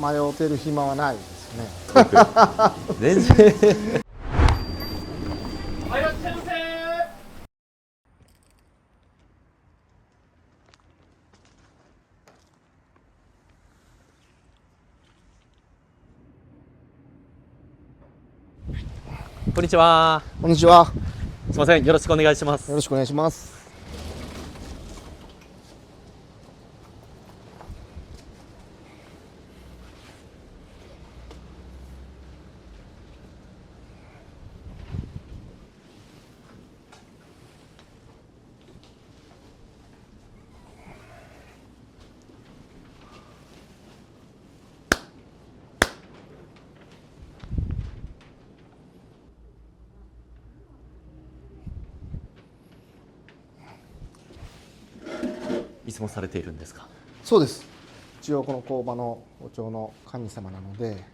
迷ってる暇はないですね。全然はい、いらっしゃいませ。こんにちは。こんにちは。すみません、よろしくお願いします。よろしくお願いします。いつもされているんですか？そうです。一応この工場の包丁の神様なので、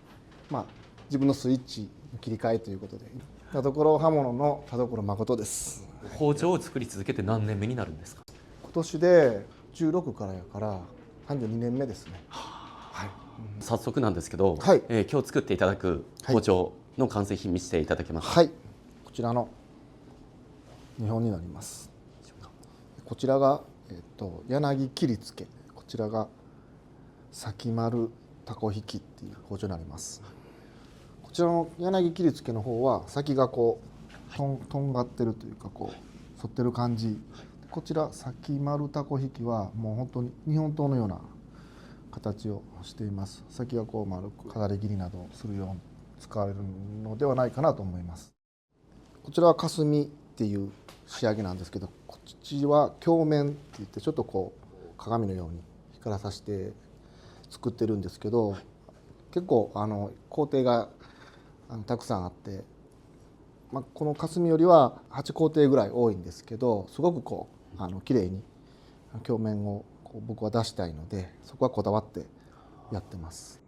自分のスイッチの切り替えということで、田所刃物の田所誠です。包丁を作り続けて何年目になるんですか？今年で16からやから32年目ですね。はい。早速なんですけど、はい今日作っていただく包丁の完成品見せていただけますか？はい。こちらの2本になります。こちらが柳切り付け、こちらが先丸タコ引きっていう包丁になります。こちらの柳切り付けの方は先がこうとんがってるというかこう反ってる感じ。こちら先丸タコ引きはもう本当に日本刀のような形をしています。先がこう丸く飾り切りなどをするように使われるのではないかなと思います。こちらは霞っていう仕上げなんですけど、こっちは鏡面って言ってちょっとこう鏡のように光らさせて作ってるんですけど、結構工程がたくさんあって、この霞よりは8工程ぐらい多いんですけど、すごくこう綺麗に鏡面をこう僕は出したいので、そこはこだわってやってます。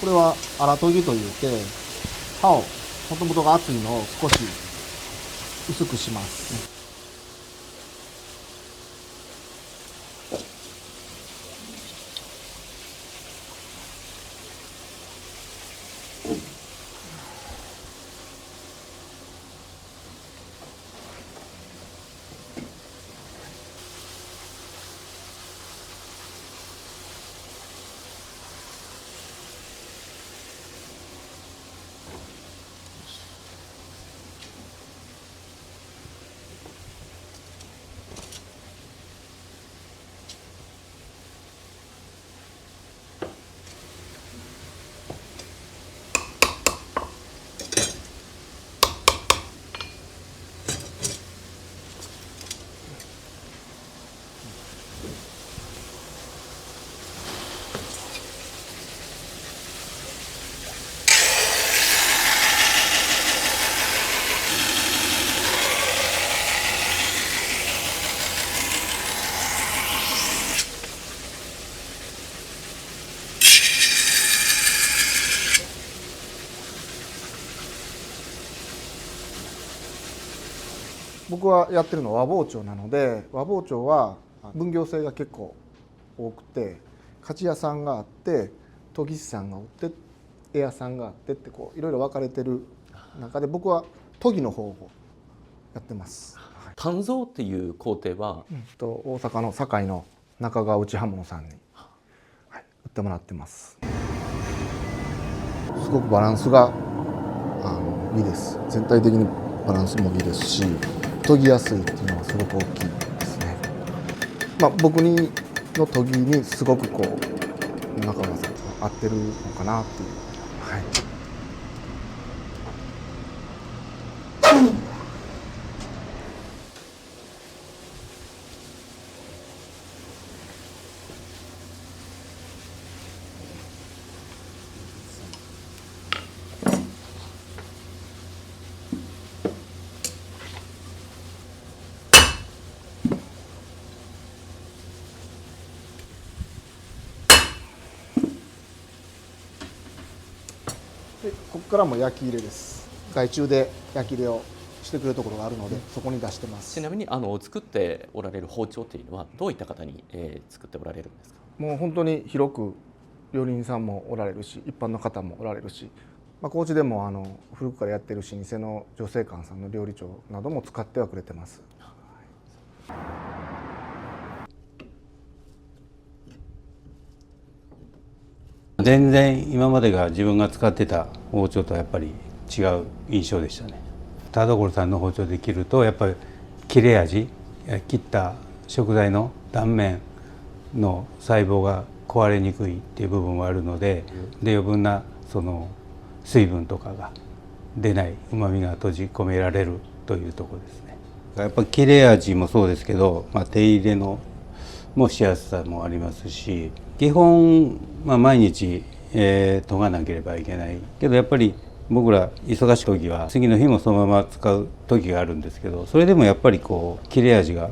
これは荒研ぎといって刃をもともとが厚いのを少し薄くします。僕はやってるのは和包丁なので、和包丁は分業制が結構多くて、鍛冶屋さんがあって研ぎ師さんがおって絵屋さんがあってってこういろいろ分かれてる中で、僕は研ぎの方をやってます。鍛造っていう工程は、大阪の堺の中川内刃物さんに、売ってもらってます。すごくバランスがいいです。全体的にバランスもいいですし、研ぎやすいっていうのはすごく大きいですね。僕の研ぎにすごく中川さんと合ってるのかなっていう。はい。でここからも焼き入れです。外注で焼き入れをしてくれるところがあるので、そこに出してます。ちなみに作っておられる包丁というのはどういった方に、作っておられるんですか？もう本当に広く料理人さんもおられるし、一般の方もおられるし、高知でも古くからやってる老舗の女性館さんの料理長なども使ってはくれてます。全然今までが自分が使ってた包丁とはやっぱり違う印象でしたね。田所さんの包丁で切るとやっぱり切れ味、切った食材の断面の細胞が壊れにくいっていう部分はあるので、余分なその水分とかが出ない、旨味が閉じ込められるというところですね。やっぱり切れ味もそうですけど、手入れのもしやすさもありますし、基本、毎日、研がなければいけないけど、やっぱり僕ら忙しい時は次の日もそのまま使う時があるんですけど、それでもやっぱり切れ味が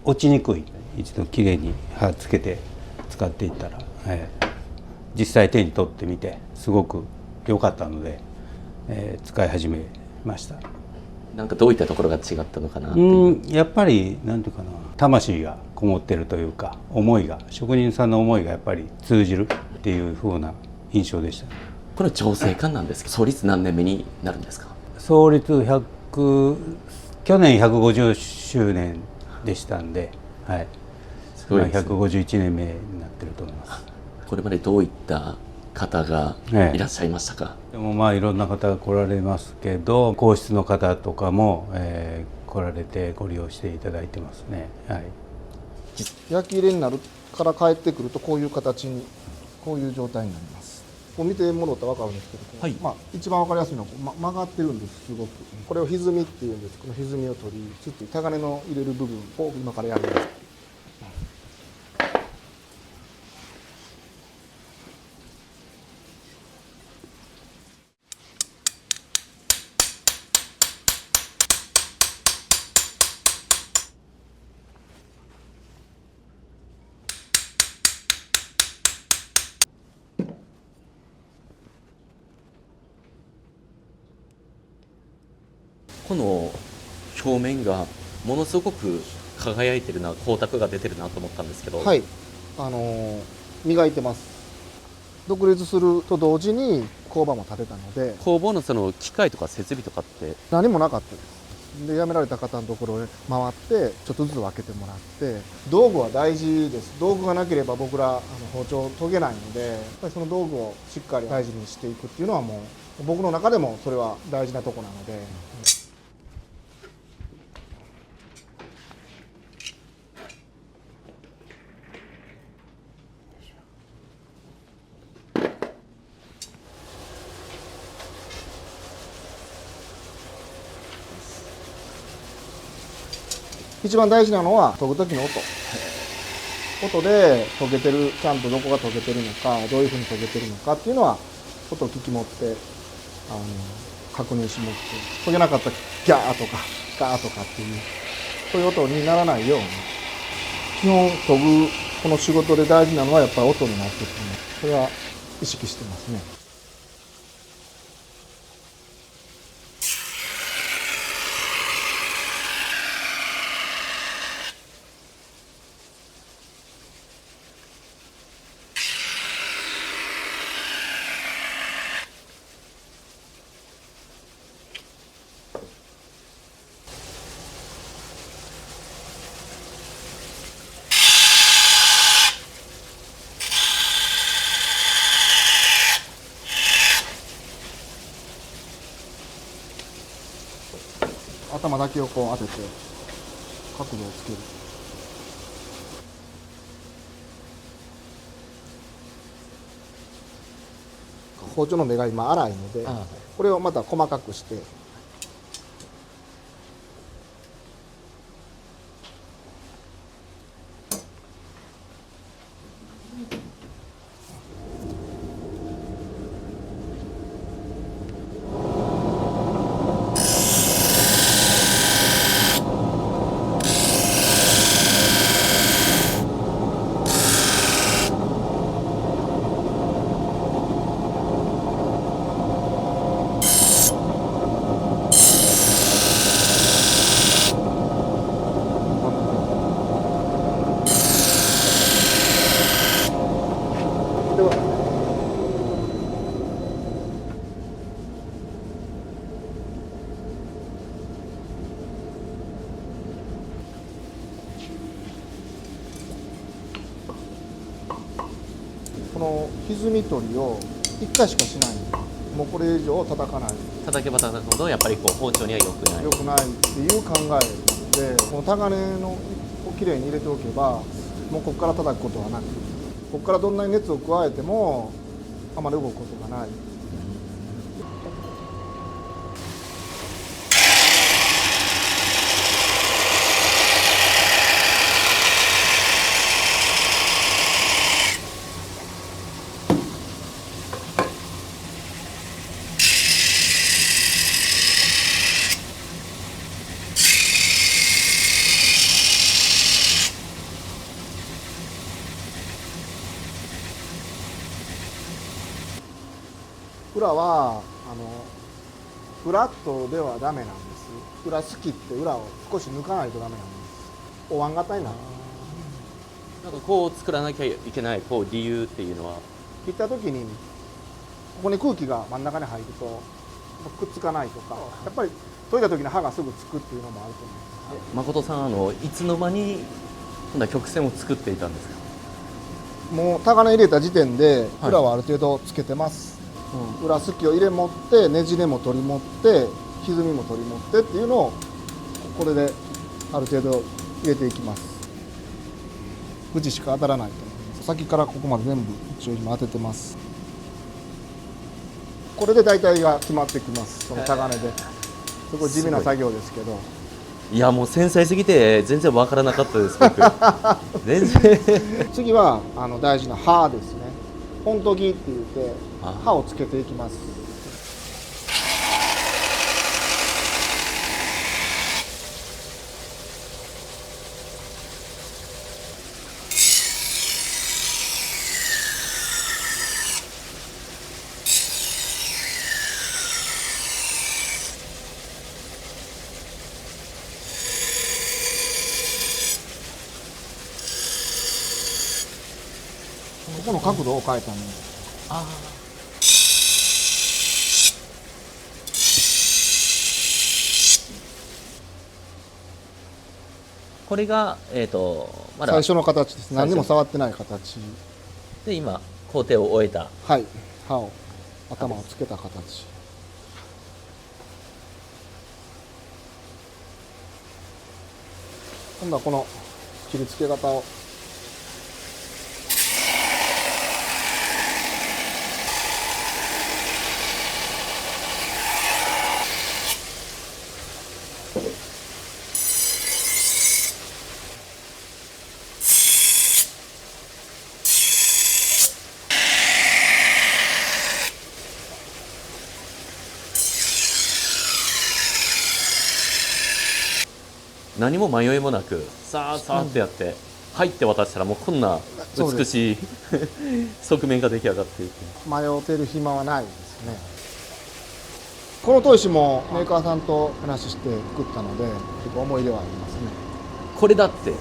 落ちにくい。一度きれいに刃つけて使っていったら、実際手に取ってみてすごく良かったので、使い始めました。なんかどういったところが違ったのかなっていう。やっぱりなんていうかな、魂がこもってるというか、職人さんの思いがやっぱり通じるっていう風な印象でした。これ調整館なんですけど、創立何年目になるんですか？創立去年150周年でしたんで、すごいですね。151年目になってると思います。これまでどういった方がいらっしゃいましたか？でもいろんな方が来られますけど、皇室の方とかも、来られてご利用していただいてますね。焼き入れになるから帰ってくるとこういう形に、こういう状態になります。見てもらったら分かるんですけど、一番分かりやすいのは曲がってるんです。すごくこれを歪みっていうんです。この歪みを取りつつタガネの入れる部分を今からやります。この表面がものすごく輝いてるな、光沢が出てるなと思ったんですけど、はい、磨いてます。独立すると同時に工場も建てたので、工房のその機械とか設備とかって何もなかったです。で辞められた方のところへ回ってちょっとずつ分けてもらって、道具は大事です。道具がなければ僕ら包丁を研げないので、やっぱりその道具をしっかり大事にしていくっていうのはもう僕の中でもそれは大事なとこなので。一番大事なのは研ぐ時の音で研げてる、ちゃんとどこが研げてるのか、どういうふうに研げてるのかっていうのは音を聞き持って確認し持って、研げなかったらギャーとかガーとかっていうそういう音にならないように、基本研ぐこの仕事で大事なのはやっぱり音になってくるので、それは意識してますね。頭だけをこう当てて角度をつける。包丁の目が今粗いので、これをまた細かくして、この歪み取りを1回しかしないんで、もうこれ以上叩かない、叩けば叩くほどやっぱりこう包丁には良くない。良くないっていう考えで、このタガネをきれいに入れておけば、もうここから叩くことはなく、ここからどんなに熱を加えてもあまり動くことがない。裏はフラットではダメなんです。裏すきって裏を少し抜かないとダメなんです。お椀型になる。なんかこう作らなきゃいけないこう理由っていうのは、切った時にここに空気が真ん中に入るとくっつかないとか、やっぱり研いだ時に刃がすぐつくっていうのもあると思います。誠さんいつの間に今度は曲線を作っていたんですか？もうタガネ入れた時点で裏はある程度つけてます。裏すきを入れ持ってねじれも取り持って歪みも取り持ってっていうのをこれである程度入れていきます。縁しか当たらないと思います。先からここまで全部一応今当ててます。これで大体が決まってきます。そのタガネで。すごい地味な作業ですけど。いやもう繊細すぎて全然わからなかったです僕全然次は大事な刃ですね。本研ぎって言って刃をつけていきます。ここの角度を変えたの。これがまだ最初の形です。何にも触ってない形で今工程を終えた。はい、刃を頭をつけた形。今度はこの切り付け方を何も迷いもなくさあさあってやって、入って渡したらもうこんな美しい側面が出来上がっていく。迷ってる暇はないですね。この砥石もメーカーさんと話して作ったので結構思い出はありますね。これだって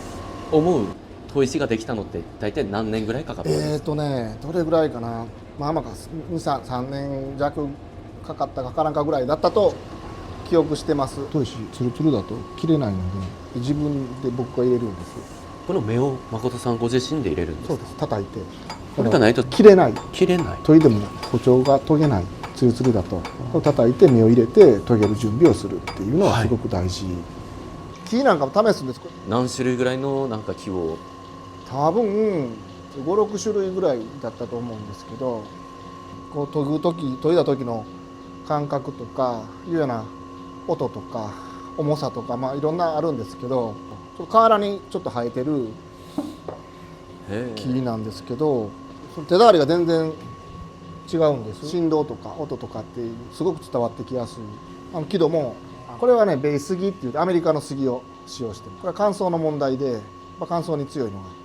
思う砥石ができたのって大体何年ぐらいかかったんですか？どれぐらいかな、まあまあ3年弱かかったかからんかぐらいだったと記憶してます。砥石ツルツルだと切れないので自分で僕が入れるんです。この目を誠さんご自身で入れるんですか？そうです。叩いてこれがないと切れない。切れない。研いでも包丁が研げない。ツルツルだと叩いて目を入れて研げる準備をするっていうのはすごく大事、木なんかも試すんです。何種類ぐらいのなんか木を。多分56種類ぐらいだったと思うんですけど、こう研いだ時の感覚とかいうような音とか重さとか、まあいろんなあるんですけど、河原にちょっと生えてる木なんですけど、その手触りが全然違うんです。振動とか音とかってすごく伝わってきやすい。木戸もこれはねベイ杉っていうアメリカの杉を使用してる。これは乾燥の問題で、乾燥に強いのが。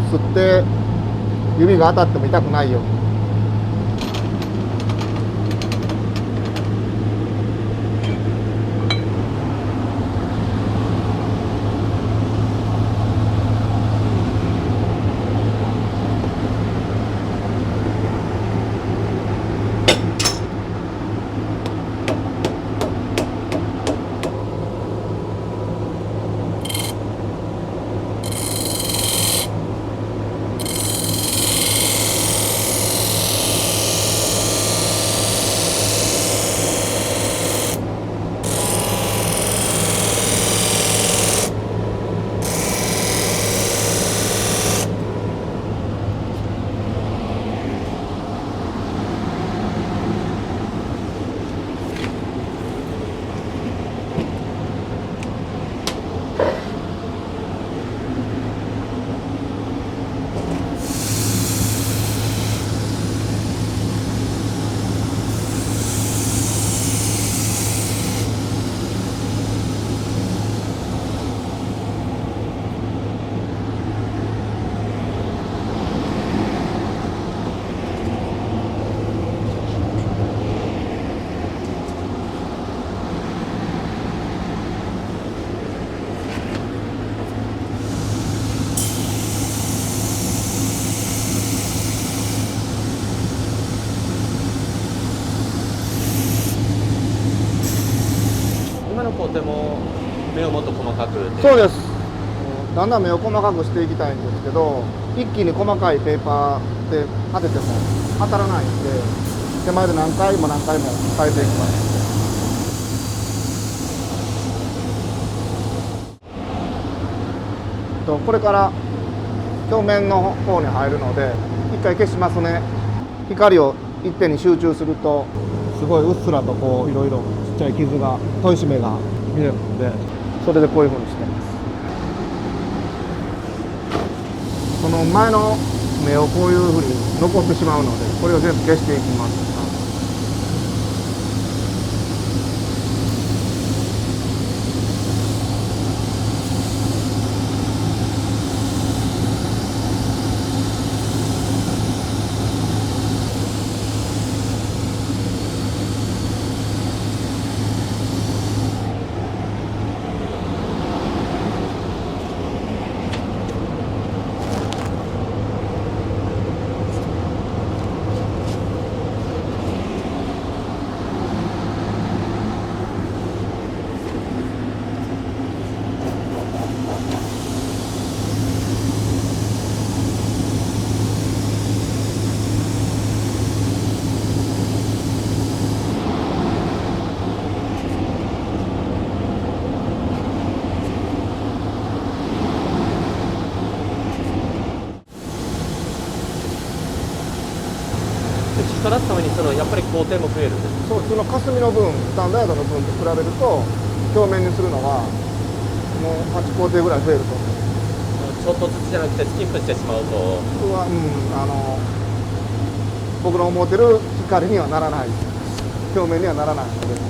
吸って指が当たっても痛くないように。今の工程も目をもっと細かく。そうです。だんだん目を細かくしていきたいんですけど、一気に細かいペーパーで当てても当たらないんで、手前で何回も何回も変えていきます。これから表面の方に入るので一回消しますね。光を一点に集中するとすごいうっすらとこういろいろちっちゃい傷が砥石目が見えるので、それでこういうふうにしてます。その前の目をこういうふうに残ってしまうので、これを全部消していきます。そのやっぱり工程も増えるんですそうその霞の分スタンダードの分と比べると表面にするのはもう8工程ぐらい増えると思う。ちょっとずつじゃなくてスキップしてしまうと、僕は、僕の思ってる光にはならない表面にはならないので。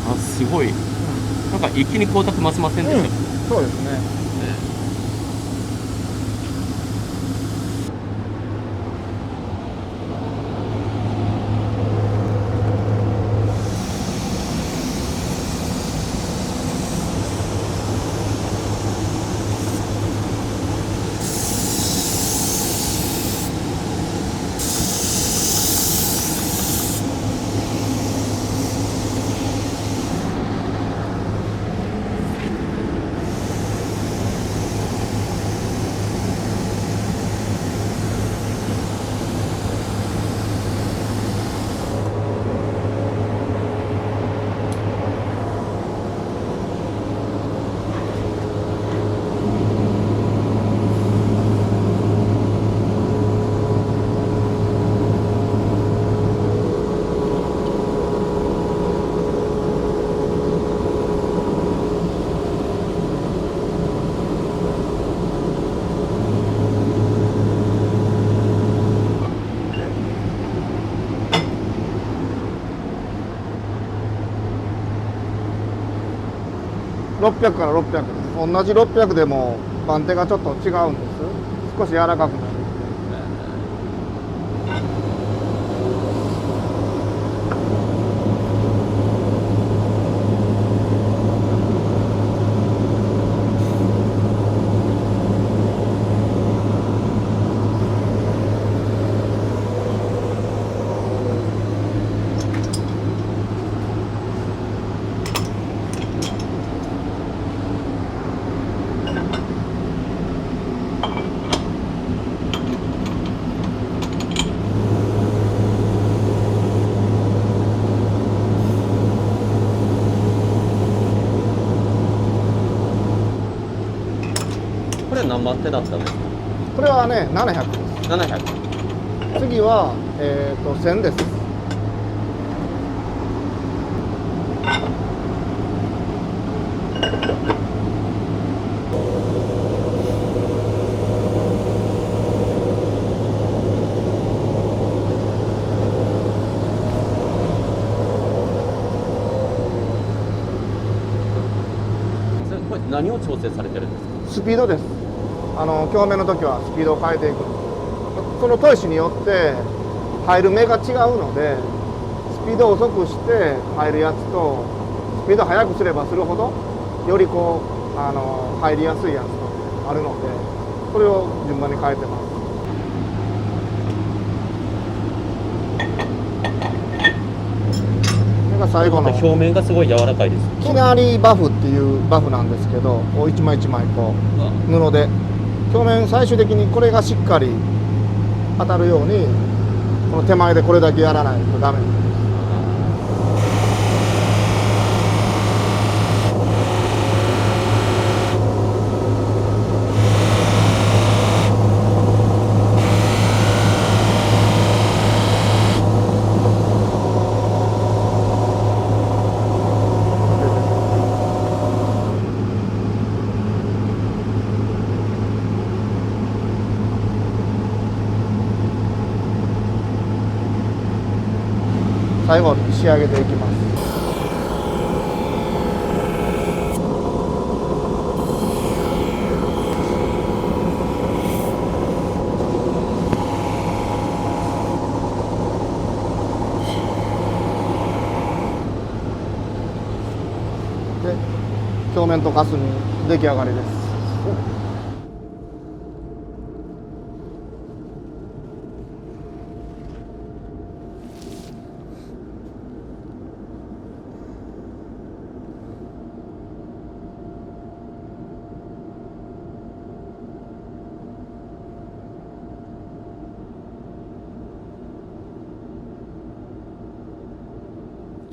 あ、すごい。なんか一気に光沢増しませんでしたか？そうですね。600から600です。同じ600でも番手がちょっと違うんです。少し柔らかくなる。これ何番手だったんですか？これはね700です。 700。次は、1000です。それこれ何を調整されてるんですか？スピードです。鏡面の時はスピードを変えていく。その砥石によって入る目が違うので、スピードを遅くして入るやつとスピードを速くすればするほどよりこう入りやすいやつとあるので、これを順番に変えてます。これが最後の表面がすごい柔らかいです。きなりバフっていうバフなんですけど、こう一枚一枚こう布で表面、最終的にこれがしっかり当たるようにこの手前でこれだけやらないとダメなんです。最後に仕上げていきます。で、表面とかすに出来上がりです。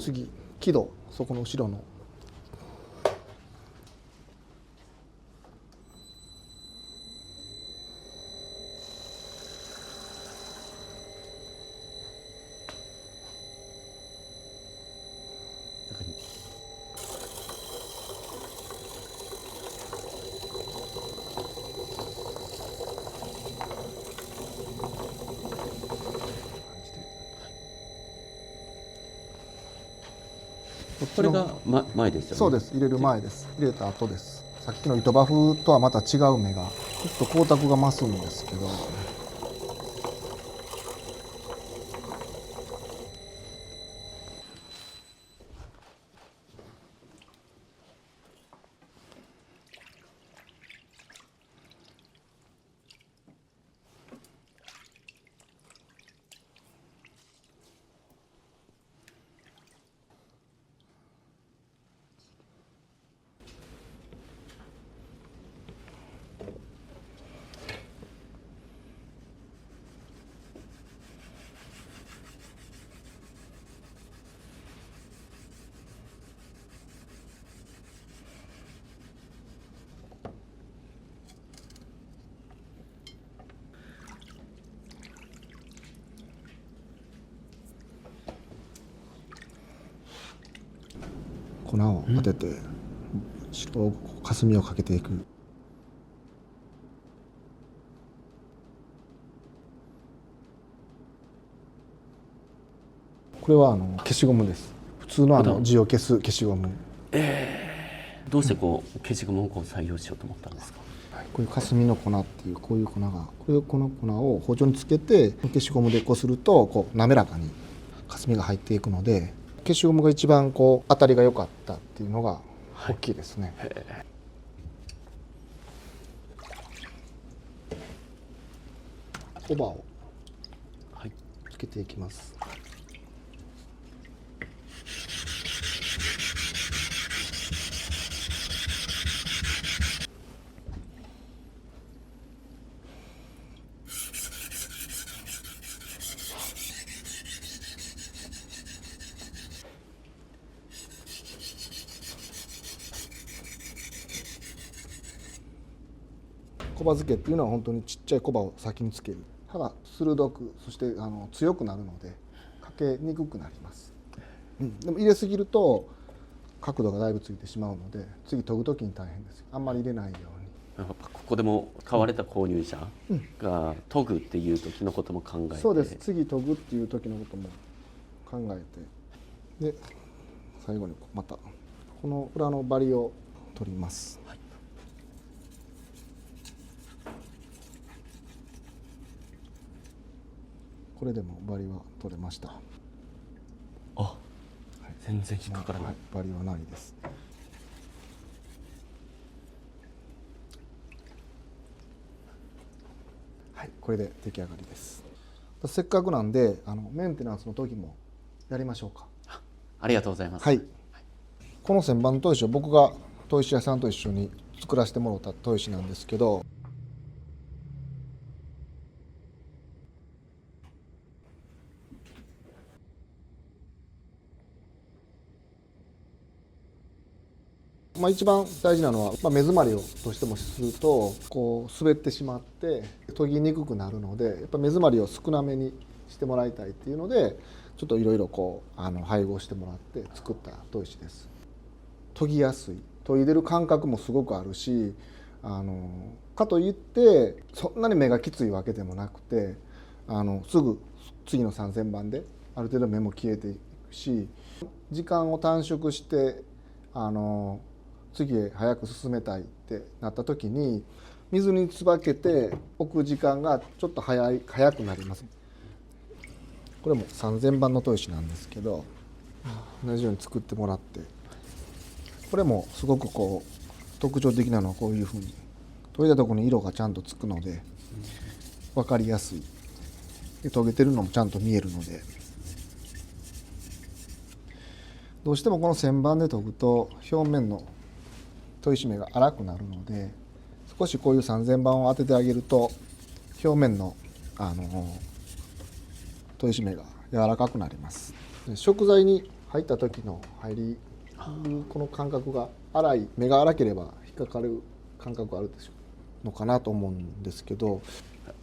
次木戸、そこの後ろのこれが、前ですよね。そうです。入れる前です。入れた後です。さっきの糸バフとはまた違う目がちょっと光沢が増すんですけど、粉を当てて白霞をかけていく。これは消しゴムです。普通の字を消す消しゴム。どうしてこう消しゴムをこう採用しようと思ったんですか？こういう霞の粉っていうこういう粉が、この粉を包丁につけて消しゴムでこするとこう滑らかに霞が入っていくので、消しゴムが一番こう当たりが良かったっていうのが大きいですね。コバをつけていきます。コバ付けっていうのは本当にちっちゃいコバを先につける。刃が鋭く、そして強くなるのでかけにくくなります。でも入れすぎると角度がだいぶついてしまうので、次研ぐ時に大変です。あんまり入れないように。ここでも買われた購入者が研ぐっていう時のことも考えて、そうです。次研ぐっていう時のことも考えて、で最後にまたこの裏のバリを取ります。これでもバリは取れました。全然引っかからない。バリはないです。はい、これで出来上がりです。せっかくなんでメンテナンスの時もやりましょうか。ありがとうございます。はい。この旋盤砥石を僕が砥石屋さんと一緒に作らせてもらった砥石なんですけど、一番大事なのは、目詰まりをどうしてもするとこう滑ってしまって研ぎにくくなるので、やっぱ目詰まりを少なめにしてもらいたいっていうので、ちょっといろいろこう配合してもらって作った砥石です。研ぎやすい、研いでる感覚もすごくあるし、かといってそんなに目がきついわけでもなくて、すぐ次の三線盤である程度目も消えていくし、時間を短縮して次へ早く進めたいってなった時に水につばけて置く時間がちょっと早くなります。これも三千番の砥石なんですけど、同じように作ってもらって、これもすごくこう特徴的なのはこういうふうに研いだところに色がちゃんとつくので分かりやすい。で研げてるのもちゃんと見えるので、どうしてもこの旋盤で研ぐと表面の砥石目が粗くなるので、少しこういう三千番を当ててあげると表面の砥石目が柔らかくなります。で食材に入った時の入りこの感覚が粗い、目が粗ければ引っかかる感覚があるでしょうのかなと思うんですけど。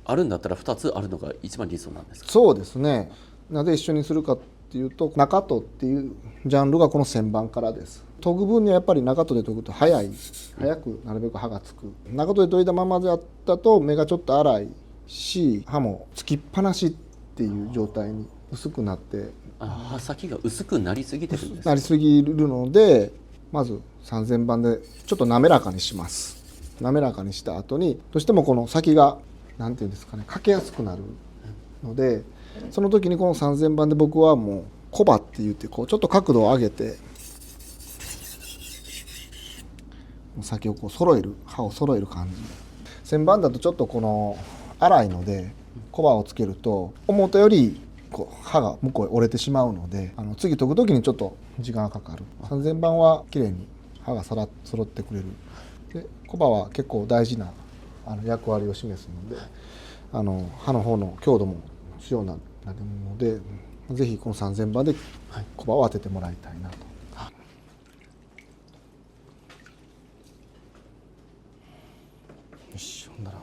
あるんだったら2つあるのが一番理想なんですか？そうですね。なぜ一緒にするかっていうと、中砥っていうジャンルがこの旋盤からです。研ぐ分にはやっぱり中砥で研ぐと早くなるべく刃がつく。中砥で研いだままであったと目がちょっと粗いし、刃もつきっぱなしっていう状態に薄くなって刃先が薄くなりすぎてるんですか？なりすぎるので、まず3000番でちょっと滑らかにします。滑らかにした後にどうしてもこの先がなんていうんですかね、かけやすくなるので、その時にこの3000番で僕はもうコバって言ってこうちょっと角度を上げて先をこう揃える、刃を揃える感じ。1000番だとちょっとこの粗いのでコバをつけると思ったよりこう刃が向こうへ折れてしまうので、次研ぐ時にちょっと時間がかかる。3000番は綺麗に刃が揃ってくれる。でコバは結構大事な役割を示すので、刃の方の強度も強くなるので、ぜひこの3000番でコバを当ててもらいたいなと。よし、ほんなら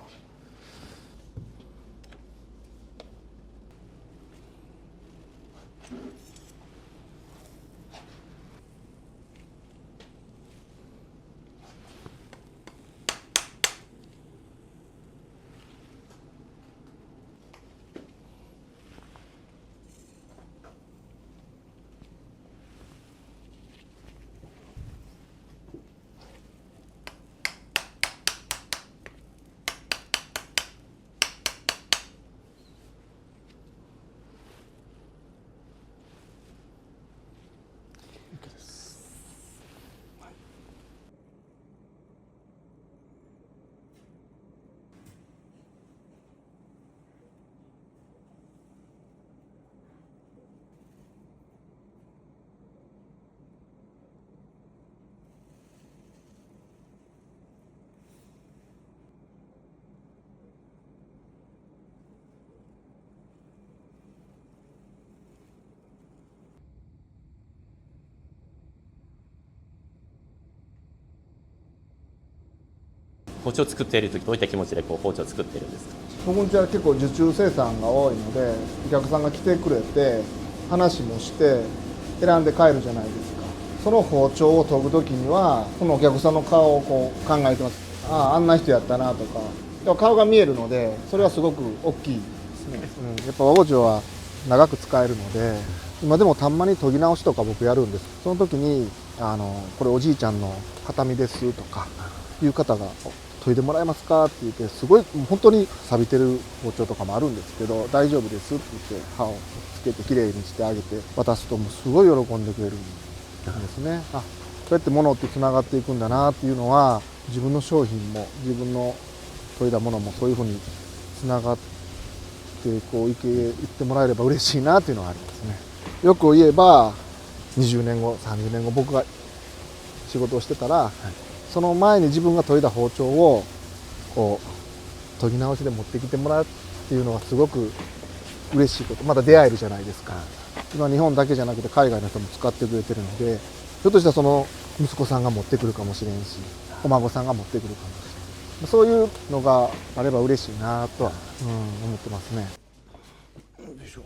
包丁作っている時どういった気持ちでこう包丁作っているんですか？僕んちは結構受注生産が多いので、お客さんが来てくれて話もして選んで帰るじゃないですか。その包丁を研ぐ時にはそのお客さんの顔をこう考えてます。ああ、あんな人やったなとか、でも顔が見えるのでそれはすごく大きいですね。やっぱ和包丁は長く使えるので、今でもたんまに研ぎ直しとか僕やるんです。その時にこれおじいちゃんの形見ですとかいう方が研いでもらえますかって言って、すごい本当に錆びてる包丁とかもあるんですけど、大丈夫ですって言って刃をつけてきれいにしてあげて渡すと、もうすごい喜んでくれるんですね。あ、そうやって物ってつながっていくんだなっていうのは、自分の商品も自分の研いだものもそういうふうにつながってこういってもらえれば嬉しいなっていうのはありますね。よく言えば20年後30年後僕が仕事をしてたら、その前に自分が研いだ包丁をこう研ぎ直しで持ってきてもらうっていうのはすごく嬉しいこと。まだ出会えるじゃないですか。今日本だけじゃなくて海外の人も使ってくれてるので、ひょっとしたらその息子さんが持ってくるかもしれんし、お孫さんが持ってくるかもしれん。そういうのがあれば嬉しいなとは、思ってますね。よいしょ。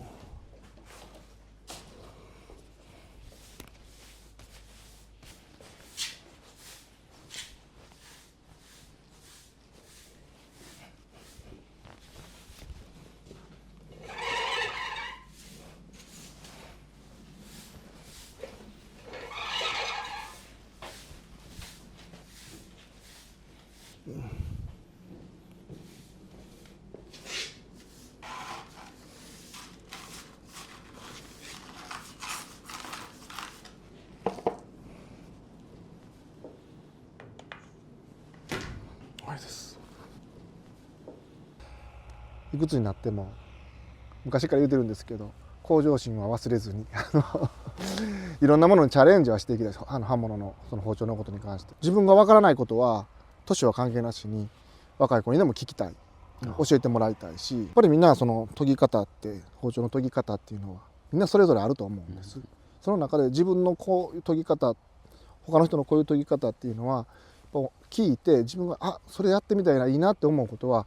いくつになっても昔から言ってるんですけど、向上心は忘れずにいろんなものにチャレンジはしていきたいです。刃物のその包丁のことに関して、自分がわからないことは年は関係なしに若い子にでも聞きたい、教えてもらいたいし、やっぱりみんなその研ぎ方って、包丁の研ぎ方っていうのはみんなそれぞれあると思うんです。その中で自分のこういう研ぎ方、他の人のこういう研ぎ方っていうのは聞いて、自分がそれやってみたいないいなって思うことは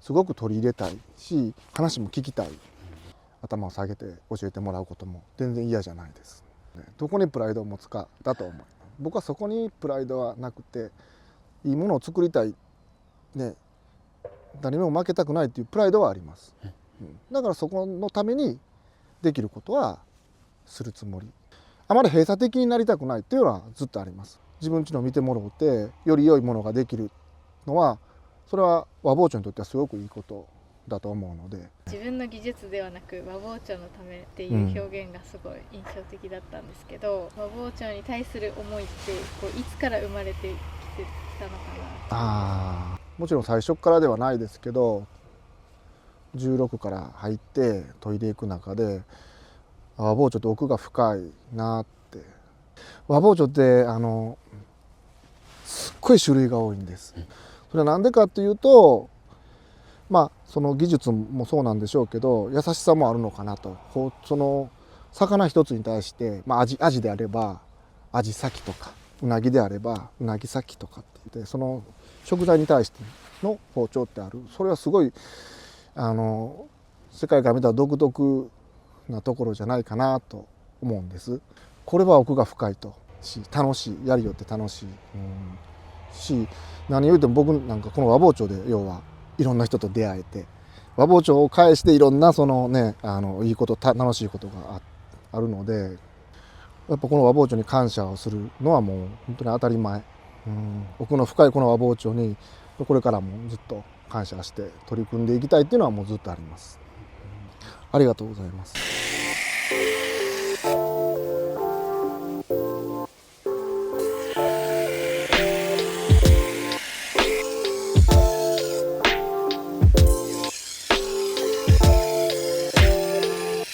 すごく取り入れたいし、話も聞きたい、頭を下げて教えてもらうことも全然嫌じゃないです。どこにプライドを持つかだと思います。僕はそこにプライドはなくて、いいものを作りたい、ね、誰にも負けたくないっていうプライドはあります。だからそこのためにできることはするつもり。あまり閉鎖的になりたくないっていうのはずっとあります。自分ちの見てもらってより良いものができるのは、それは和包丁にとってはすごくいいことだと思うので。自分の技術ではなく和包丁のためっていう表現がすごい印象的だったんですけど、和包丁に対する思いっていつから生まれてきてたのかな。もちろん最初からではないですけど、16から入って研いでいく中で和包丁って奥が深いなって。和包丁ってすっごい種類が多いんです。それは何でかっていうと、その技術もそうなんでしょうけど、優しさもあるのかなと。その魚一つに対して、アジであればアジ先とか、うなぎであればうなぎ先とかって言って、その食材に対しての包丁ってある。それはすごい世界から見たら独特なところじゃないかなと思うんです。これは奥が深いとし、楽しい、やりよって楽しい、し、何を言うても僕なんかこの和包丁で要はいろんな人と出会えて、和包丁を介していろんなそのね、いいこと楽しいことがあるので、やっぱこの和包丁に感謝をするのはもう本当に当たり前。奥の深いこの和包丁にこれからもずっと感謝して取り組んでいきたいっていうのはもうずっとあります。ありがとうございます。